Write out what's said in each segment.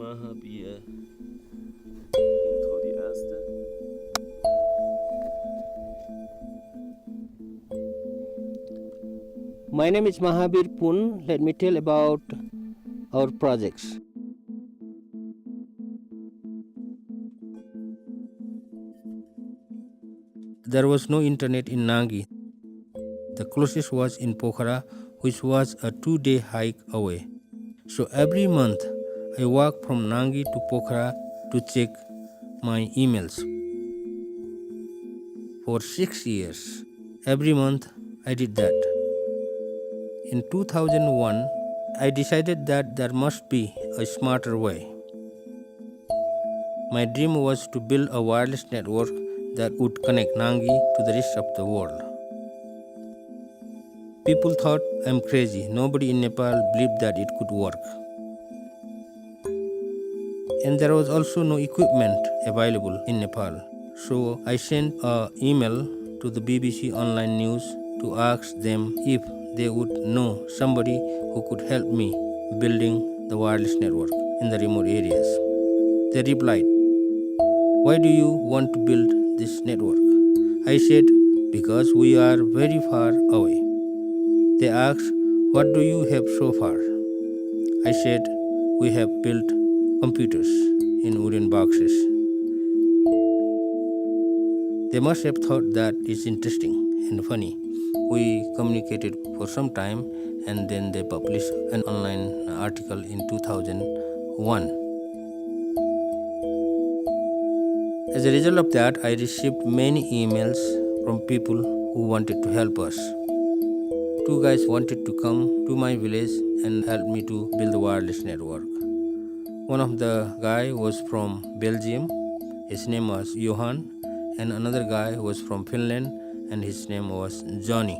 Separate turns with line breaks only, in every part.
Mahabir intro die erste.
My name is Mahabir Pun. Let me tell about our projects. There was no internet in Nangi. The closest was in Pokhara, which was a 2-day hike away. So every month I walk from Nangi to Pokhara to check my emails. For 6 years, every month I did that. In 2001, I decided that there must be a smarter way. My dream was to build a wireless network that would connect Nangi to the rest of the world. People thought I'm crazy. Nobody in Nepal believed that it could work. And there was also no equipment available in Nepal. So I sent an email to the BBC Online News to ask them if they would know somebody who could help me building the wireless network in the remote areas. They replied, "Why do you want to build this network?" I said, "Because we are very far away." They asked, "What do you have so far?" I said, "We have built computers in wooden boxes." They must have thought that is interesting and funny. We communicated for some time and then they published an online article in 2001. As a result of that, I received many emails from people who wanted to help us. 2 guys wanted to come to my village and help me to build the wireless network. One of the guy was from Belgium, his name was Johan, and another guy was from Finland and his name was Johnny.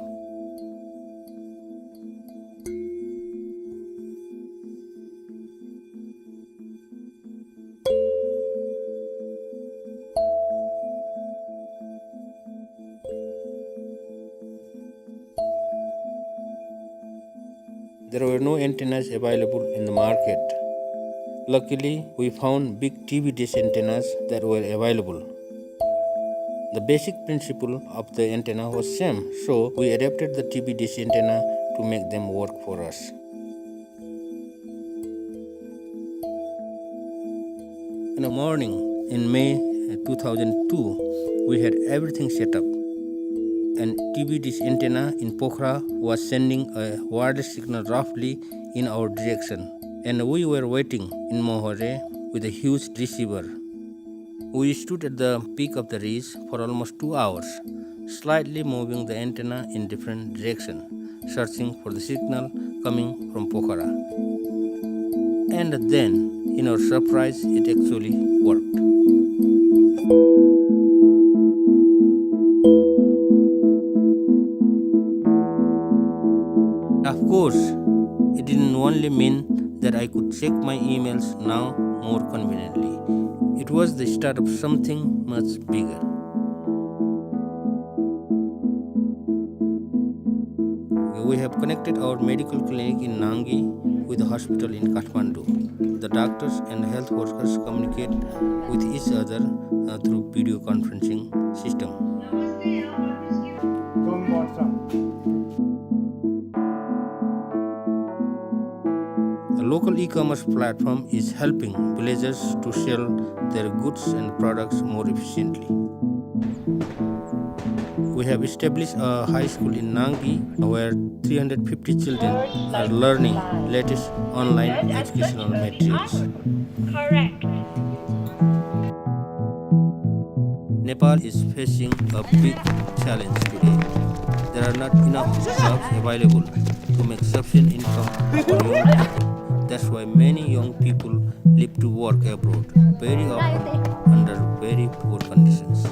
There were no antennas available in the market. Luckily, we found big TV dish antennas that were available. The basic principle of the antenna was same, so we adapted the TV dish antenna to make them work for us. In the morning, in May 2002, we had everything set up. An TV dish antenna in Pokhara was sending a wireless signal roughly in our direction, and we were waiting in Mohore with a huge receiver. We stood at the peak of the ridge for almost 2 hours, slightly moving the antenna in different directions, searching for the signal coming from Pokhara. And then, in our surprise, it actually worked. Of course, it didn't only mean that I could check my emails now more conveniently. It was the start of something much bigger. We have connected our medical clinic in Nangi with the hospital in Kathmandu. The doctors and health workers communicate with each other through video conferencing system. The local e-commerce platform is helping villagers to sell their goods and products more efficiently. We have established a high school in Nangi where 350 children are learning latest online educational materials.
Correct.
Nepal is facing a big challenge today. There are not enough jobs available to make sufficient income for young people. That's why many young people live to work abroad, very often under very poor conditions.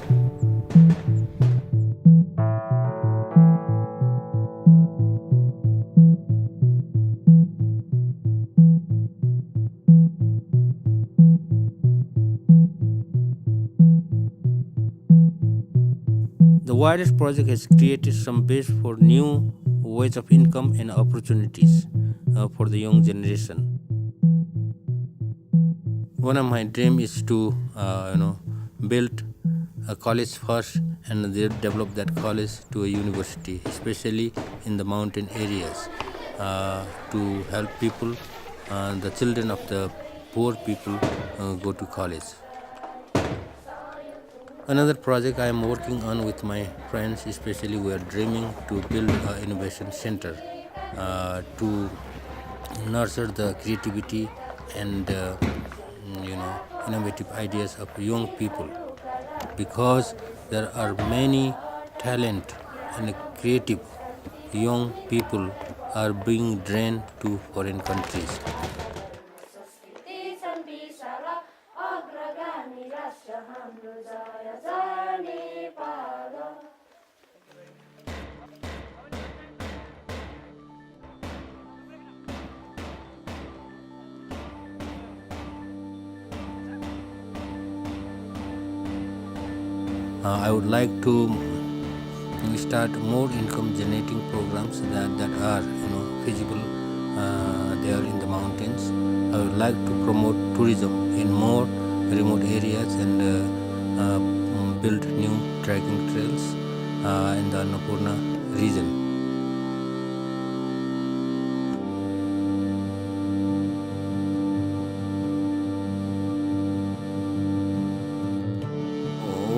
The Wireless project has created some base for new ways of income and opportunities for the young generation. One of my dreams is to, build a college first and then develop that college to a university, especially in the mountain areas, to help people, the children of the poor people, go to college. Another project I am working on with my friends, especially we are dreaming to build an innovation center to nurture the creativity and innovative ideas of young people, because there are many talent and creative young people are being drained to foreign countries. I would like to start more income generating programs that are feasible there in the mountains. I would like to promote tourism in more remote areas and build new trekking trails in the Annapurna region.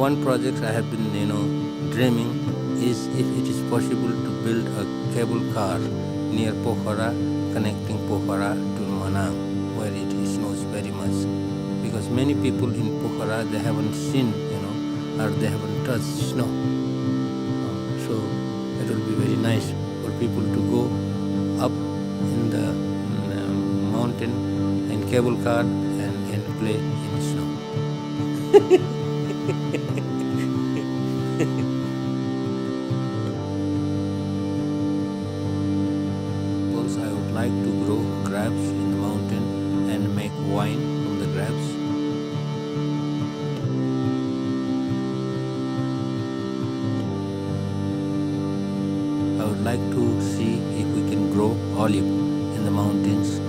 One project I have been dreaming is if it is possible to build a cable car near Pokhara, connecting Pokhara to Manang, where it snows very much. Because many people in Pokhara, they haven't seen, or they haven't touched snow. So it will be very nice for people to go up in the mountain in cable car and play in snow. Also, I would like to grow grapes in the mountain and make wine from the grapes. I would like to see if we can grow olive in the mountains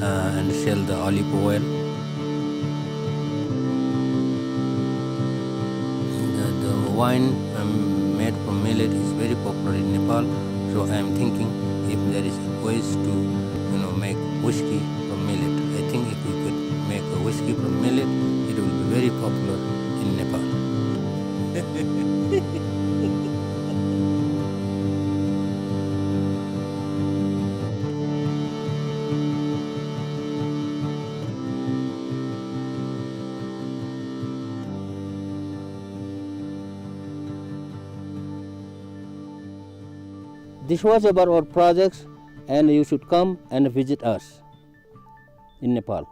and sell the olive oil. The wine made from millet is very popular in Nepal, so I am thinking if there is ways to make whiskey from millet. I think if we could make a whiskey from millet, it will be very popular in Nepal. This was about our projects, and you should come and visit us in Nepal.